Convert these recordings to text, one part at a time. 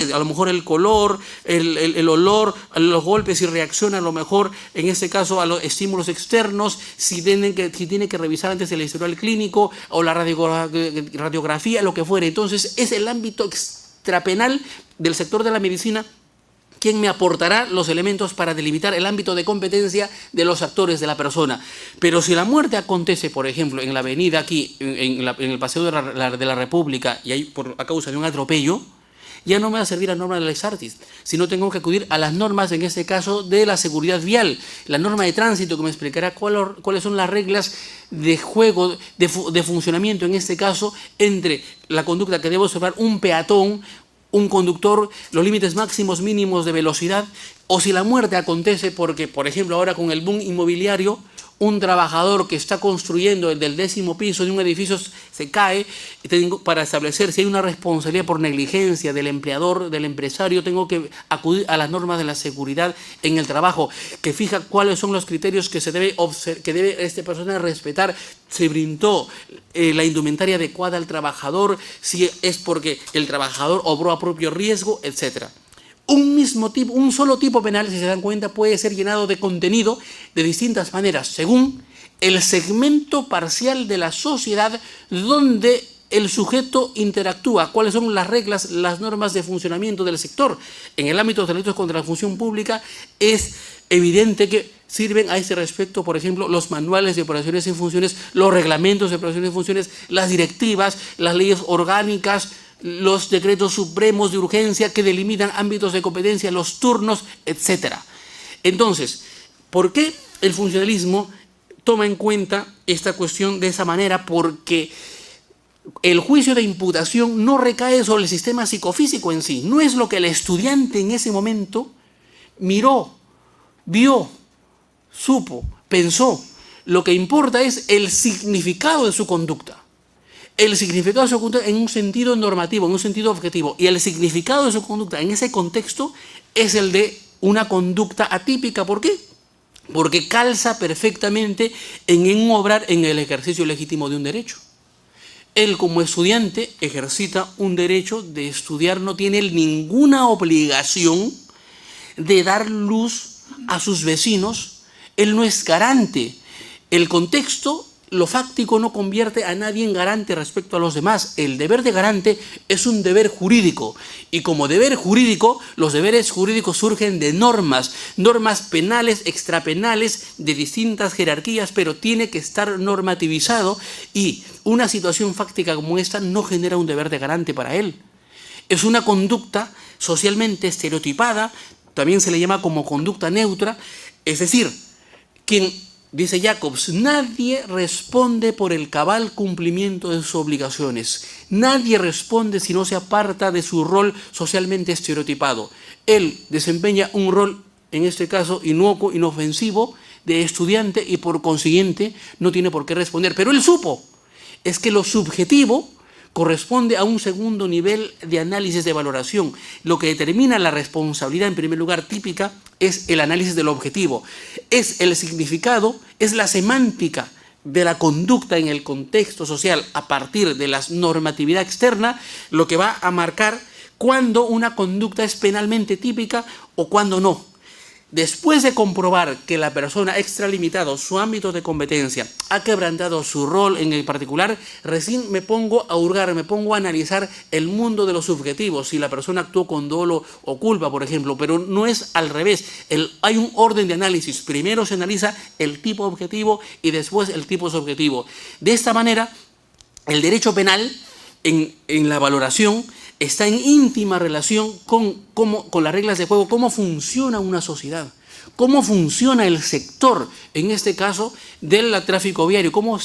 medir a lo mejor el color, el olor, los golpes, si reacciona a lo mejor en este caso a los estímulos externos, si tiene que revisar antes el historial clínico o la radiografía, lo que fuere. Entonces es el ámbito extrapenal del sector de la medicina quien me aportará los elementos para delimitar el ámbito de competencia de los actores de la persona. Pero si la muerte acontece, por ejemplo, en la avenida aquí, en el Paseo de la República, y hay a causa de un atropello, ya no me va a servir la norma de Lex Artis, sino tengo que acudir a las normas, en este caso, de la seguridad vial, la norma de tránsito que me explicará cuáles son las reglas de juego, de funcionamiento, en este caso, entre la conducta que debe observar un peatón, un conductor, los límites máximos mínimos de velocidad, o si la muerte acontece porque, por ejemplo, ahora con el boom inmobiliario, un trabajador que está construyendo el del 10º piso de un edificio se cae, para establecer si hay una responsabilidad por negligencia del empleador, del empresario, tengo que acudir a las normas de la seguridad en el trabajo, que fija cuáles son los criterios que debe esta persona respetar. Se brindó la indumentaria adecuada al trabajador, si es porque el trabajador obró a propio riesgo, etcétera. Un solo tipo penal, si se dan cuenta, puede ser llenado de contenido de distintas maneras, según el segmento parcial de la sociedad donde el sujeto interactúa, cuáles son las reglas, las normas de funcionamiento del sector. En el ámbito de los delitos contra la función pública es evidente que sirven a este respecto, por ejemplo, los manuales de operaciones y funciones, los reglamentos de operaciones y funciones, las directivas, las leyes orgánicas, los decretos supremos de urgencia que delimitan ámbitos de competencia, los turnos, etc. Entonces, ¿por qué el funcionalismo toma en cuenta esta cuestión de esa manera? Porque el juicio de imputación no recae sobre el sistema psicofísico en sí, no es lo que el estudiante en ese momento miró, vio, supo, pensó. Lo que importa es el significado de su conducta. El significado de su conducta en un sentido normativo, en un sentido objetivo. Y el significado de su conducta en ese contexto es el de una conducta atípica. ¿Por qué? Porque calza perfectamente en un obrar en el ejercicio legítimo de un derecho. Él como estudiante ejercita un derecho de estudiar, no tiene ninguna obligación de dar luz a sus vecinos. Él no es garante. El contexto, lo fáctico, no convierte a nadie en garante respecto a los demás. El deber de garante es un deber jurídico. Y como deber jurídico, los deberes jurídicos surgen de normas penales, extrapenales, de distintas jerarquías, pero tiene que estar normativizado, y una situación fáctica como esta no genera un deber de garante para él. Es una conducta socialmente estereotipada, también se le llama como conducta neutra, es decir, dice Jacobs, nadie responde por el cabal cumplimiento de sus obligaciones. Nadie responde si no se aparta de su rol socialmente estereotipado. Él desempeña un rol, en este caso, inocuo, inofensivo, de estudiante, y por consiguiente no tiene por qué responder. Pero él supo. Es que lo subjetivo corresponde a un segundo nivel de análisis de valoración. Lo que determina la responsabilidad, en primer lugar, típica, es el análisis de lo objetivo. Es el significado, es la semántica de la conducta en el contexto social a partir de la normatividad externa, lo que va a marcar cuándo una conducta es penalmente típica o cuándo no. Después de comprobar que la persona ha extralimitado su ámbito de competencia, ha quebrantado su rol en el particular, recién me pongo a hurgar, me pongo a analizar el mundo de los subjetivos, si la persona actuó con dolo o culpa, por ejemplo, pero no es al revés. Hay un orden de análisis. Primero se analiza el tipo objetivo y después el tipo subjetivo. De esta manera, el derecho penal en la valoración está en íntima relación con las reglas de juego, cómo funciona una sociedad, cómo funciona el sector, en este caso, del tráfico viario, cómo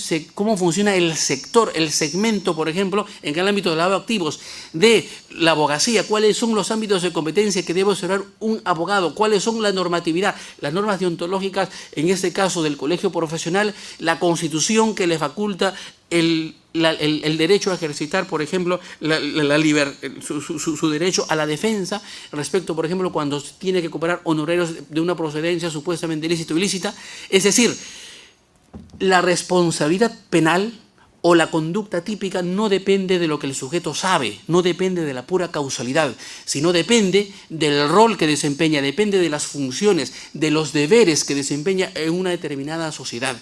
funciona el sector, el segmento, por ejemplo, en el ámbito del lavado de activos, de la abogacía, cuáles son los ámbitos de competencia que debe observar un abogado, cuáles son la normatividad, las normas deontológicas, en este caso del colegio profesional, la constitución que le faculta el derecho a ejercitar, por ejemplo, su derecho a la defensa respecto, por ejemplo, cuando tiene que cobrar honorarios de una procedencia supuestamente ilícita o ilícita. Es decir, la responsabilidad penal o la conducta típica no depende de lo que el sujeto sabe, no depende de la pura causalidad, sino depende del rol que desempeña, depende de las funciones, de los deberes que desempeña en una determinada sociedad.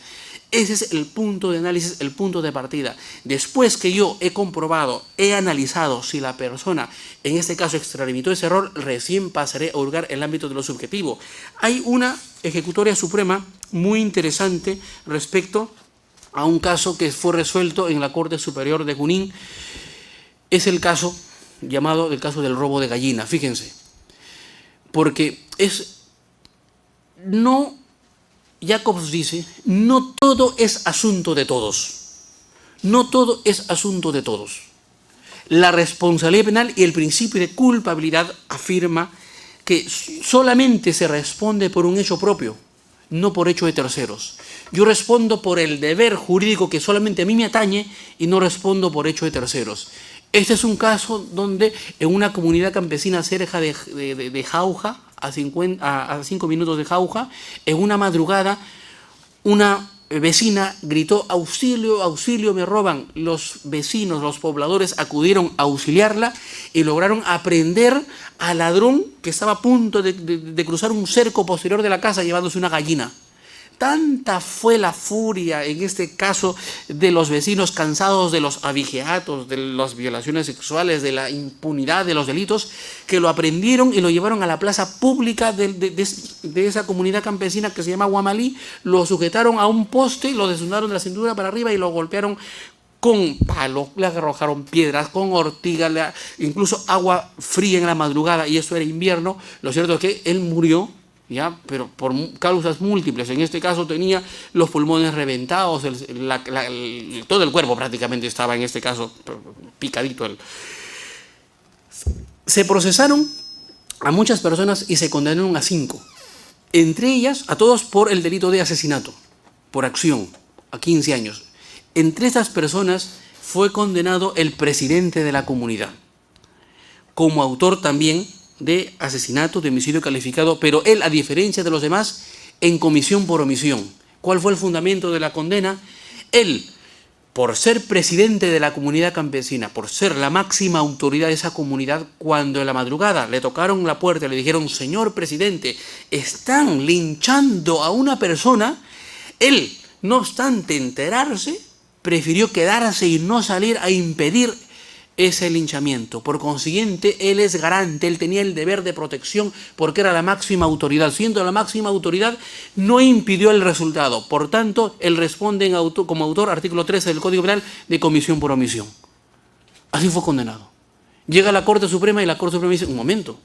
Ese es el punto de análisis, el punto de partida. Después que yo he comprobado, he analizado si la persona, en este caso, extralimitó ese error, recién pasaré a hurgar el ámbito de lo subjetivo. Hay una ejecutoria suprema muy interesante respecto a un caso que fue resuelto en la Corte Superior de Junín. Es el caso llamado el caso del robo de gallina, fíjense. Porque Jacobs dice, no todo es asunto de todos. No todo es asunto de todos. La responsabilidad penal y el principio de culpabilidad afirma que solamente se responde por un hecho propio, no por hecho de terceros. Yo respondo por el deber jurídico que solamente a mí me atañe y no respondo por hecho de terceros. Este es un caso donde en una comunidad campesina cerca de Jauja, a 5 minutos de Jauja, en una madrugada, una vecina gritó: auxilio, auxilio, me roban. Los vecinos, los pobladores acudieron a auxiliarla y lograron aprehender al ladrón que estaba a punto de cruzar un cerco posterior de la casa llevándose una gallina. Tanta fue la furia en este caso de los vecinos cansados de los abigeatos, de las violaciones sexuales, de la impunidad de los delitos, que lo aprendieron y lo llevaron a la plaza pública de esa comunidad campesina que se llama Guamalí, lo sujetaron a un poste, lo desnudaron de la cintura para arriba y lo golpearon con palos, le arrojaron piedras, con ortiga, incluso agua fría en la madrugada, y eso era invierno. Lo cierto es que él murió, ¿ya? Pero por causas múltiples. En este caso tenía los pulmones reventados, todo el cuerpo prácticamente estaba en este caso picadito. Se procesaron a muchas personas y se condenaron a 5. Entre ellas, a todos por el delito de asesinato, por acción, a 15 años. Entre estas personas fue condenado el presidente de la comunidad, como autor también de asesinato, de homicidio calificado, pero él, a diferencia de los demás, en comisión por omisión. ¿Cuál fue el fundamento de la condena? Él, por ser presidente de la comunidad campesina, por ser la máxima autoridad de esa comunidad, cuando en la madrugada le tocaron la puerta y le dijeron: señor presidente, están linchando a una persona, él, no obstante enterarse, prefirió quedarse y no salir a impedir ese linchamiento. Por consiguiente, él es garante, él tenía el deber de protección porque era la máxima autoridad. Siendo la máxima autoridad, no impidió el resultado. Por tanto, él responde como autor, artículo 13 del Código Penal, de comisión por omisión. Así fue condenado. Llega a la Corte Suprema y la Corte Suprema dice: un momento,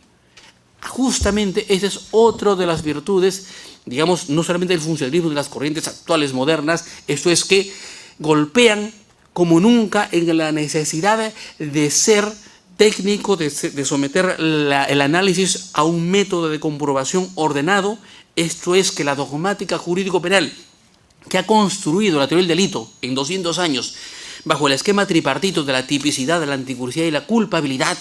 justamente esa es otra de las virtudes, digamos, no solamente del funcionalismo de las corrientes actuales modernas, esto es que golpean como nunca en la necesidad de ser técnico, de someter el análisis a un método de comprobación ordenado. Esto es que la dogmática jurídico-penal que ha construido la teoría del delito en 200 años bajo el esquema tripartito de la tipicidad, de la anticuriosidad y la culpabilidad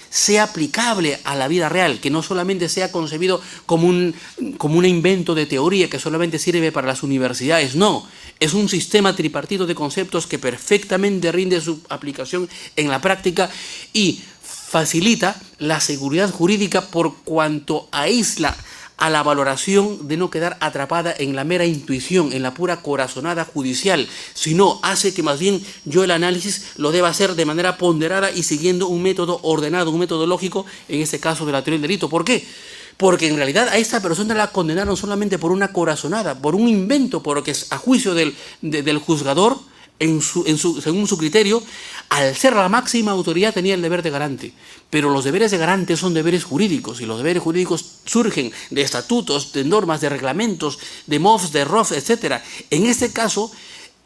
sea aplicable a la vida real, que no solamente sea concebido como un invento de teoría que solamente sirve para las universidades, no. Es un sistema tripartito de conceptos que perfectamente rinde su aplicación en la práctica y facilita la seguridad jurídica por cuanto aísla a la valoración de no quedar atrapada en la mera intuición, en la pura corazonada judicial, sino hace que más bien yo el análisis lo deba hacer de manera ponderada y siguiendo un método ordenado, un método lógico, en este caso de la teoría del delito. ¿Por qué? Porque en realidad a esta persona la condenaron solamente por una corazonada, por un invento, porque a juicio del juzgador, según su criterio, al ser la máxima autoridad tenía el deber de garante. Pero los deberes de garante son deberes jurídicos, y los deberes jurídicos surgen de estatutos, de normas, de reglamentos, de MOFs, de ROF, etc. En este caso,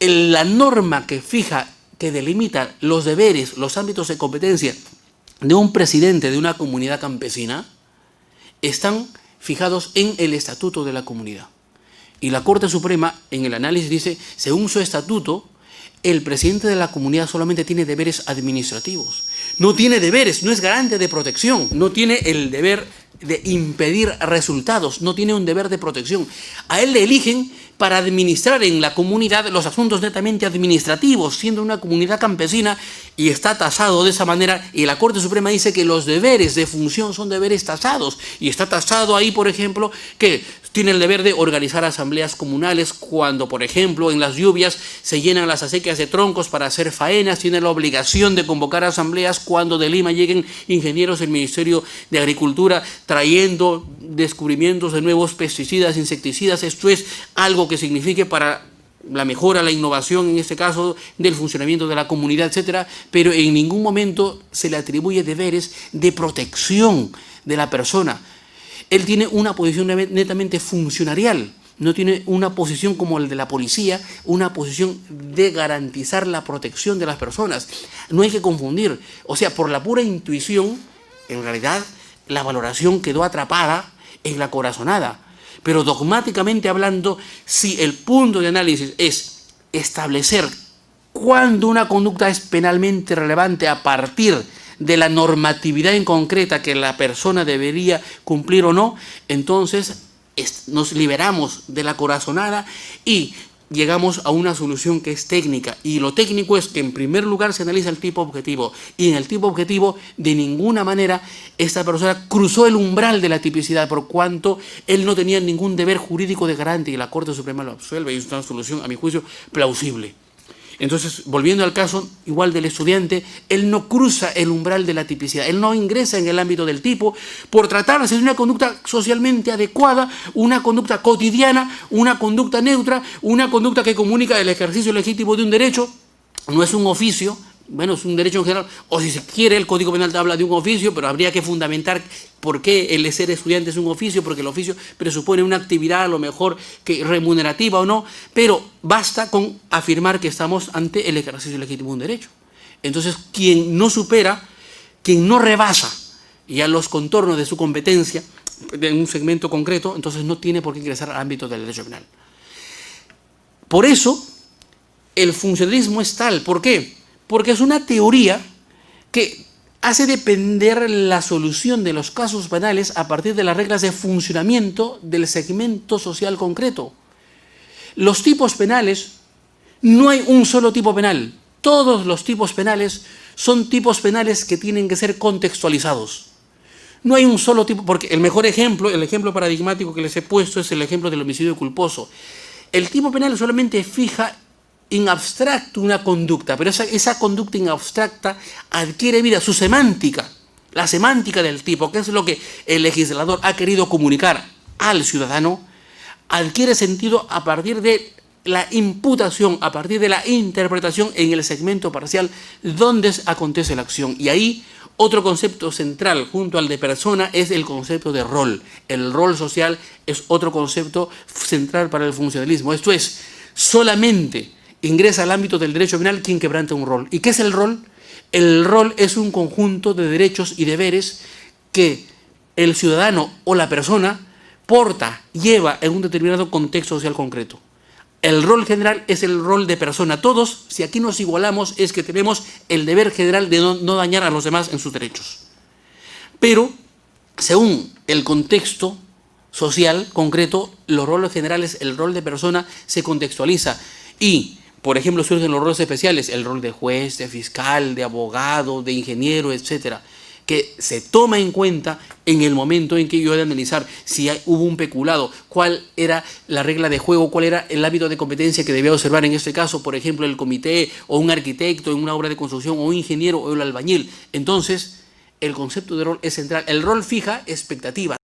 la norma que delimita los deberes, los ámbitos de competencia de un presidente de una comunidad campesina, están fijados en el estatuto de la comunidad. Y la Corte Suprema, en el análisis, dice: según su estatuto, el presidente de la comunidad solamente tiene deberes administrativos. No tiene deberes, no es garante de protección, no tiene el deber de impedir resultados, no tiene un deber de protección. A él le eligen, para administrar en la comunidad los asuntos netamente administrativos, siendo una comunidad campesina, y está tasado de esa manera, y la Corte Suprema dice que los deberes de función son deberes tasados, y está tasado ahí, por ejemplo, que tiene el deber de organizar asambleas comunales cuando, por ejemplo, en las lluvias se llenan las acequias de troncos para hacer faenas, tiene la obligación de convocar asambleas cuando de Lima lleguen ingenieros del Ministerio de Agricultura trayendo descubrimientos de nuevos pesticidas, insecticidas. Esto es algo que signifique para la mejora, la innovación, en este caso, del funcionamiento de la comunidad, etcétera, pero en ningún momento se le atribuye deberes de protección de la persona. Él tiene una posición netamente funcionarial, no tiene una posición como el de la policía, una posición de garantizar la protección de las personas. No hay que confundir, o sea, por la pura intuición, en realidad, la valoración quedó atrapada en la corazonada. Pero dogmáticamente hablando, si el punto de análisis es establecer cuándo una conducta es penalmente relevante a partir de la normatividad en concreta que la persona debería cumplir o no, entonces nos liberamos de la corazonada y llegamos a una solución que es técnica. Y lo técnico es que en primer lugar se analiza el tipo objetivo, y en el tipo objetivo de ninguna manera esta persona cruzó el umbral de la tipicidad, por cuanto él no tenía ningún deber jurídico de garante, y la Corte Suprema lo absuelve, y es una solución, a mi juicio, plausible. Entonces, volviendo al caso igual del estudiante, él no cruza el umbral de la tipicidad, él no ingresa en el ámbito del tipo por tratarse de una conducta socialmente adecuada, una conducta cotidiana, una conducta neutra, una conducta que comunica el ejercicio legítimo de un derecho. No es un oficio, bueno, es un derecho en general, o si se quiere, el Código Penal te habla de un oficio, pero habría que fundamentar por qué el ser estudiante es un oficio, porque el oficio presupone una actividad a lo mejor que remunerativa o no, pero basta con afirmar que estamos ante el ejercicio legítimo de un derecho. Entonces, quien no supera, quien no rebasa ya los contornos de su competencia en un segmento concreto, entonces no tiene por qué ingresar al ámbito del derecho penal. Por eso, el funcionalismo es tal. ¿Por qué? Porque es una teoría que hace depender la solución de los casos penales a partir de las reglas de funcionamiento del segmento social concreto. Los tipos penales, no hay un solo tipo penal. Todos los tipos penales son tipos penales que tienen que ser contextualizados. No hay un solo tipo, porque el mejor ejemplo, el ejemplo paradigmático que les he puesto es el ejemplo del homicidio culposo. El tipo penal solamente fija en abstracto una conducta, pero esa conducta en abstracta adquiere vida, su semántica, la semántica del tipo, que es lo que el legislador ha querido comunicar al ciudadano, adquiere sentido a partir de la imputación, a partir de la interpretación en el segmento parcial donde acontece la acción. Y ahí otro concepto central junto al de persona es el concepto de rol. El rol social es otro concepto central para el funcionalismo. Esto es, solamente ingresa al ámbito del derecho penal quien quebranta un rol. ¿Y qué es el rol? El rol es un conjunto de derechos y deberes que el ciudadano o la persona porta, lleva en un determinado contexto social concreto. El rol general es el rol de persona. Todos, si aquí nos igualamos, es que tenemos el deber general de no dañar a los demás en sus derechos. Pero, según el contexto social concreto, los roles generales, el rol de persona se contextualiza y, por ejemplo, surgen los roles especiales, el rol de juez, de fiscal, de abogado, de ingeniero, etcétera, que se toma en cuenta en el momento en que yo he de analizar si hubo un peculado, cuál era la regla de juego, cuál era el ámbito de competencia que debía observar en este caso, por ejemplo, el comité o un arquitecto en una obra de construcción o un ingeniero o el albañil. Entonces, el concepto de rol es central. El rol fija expectativas.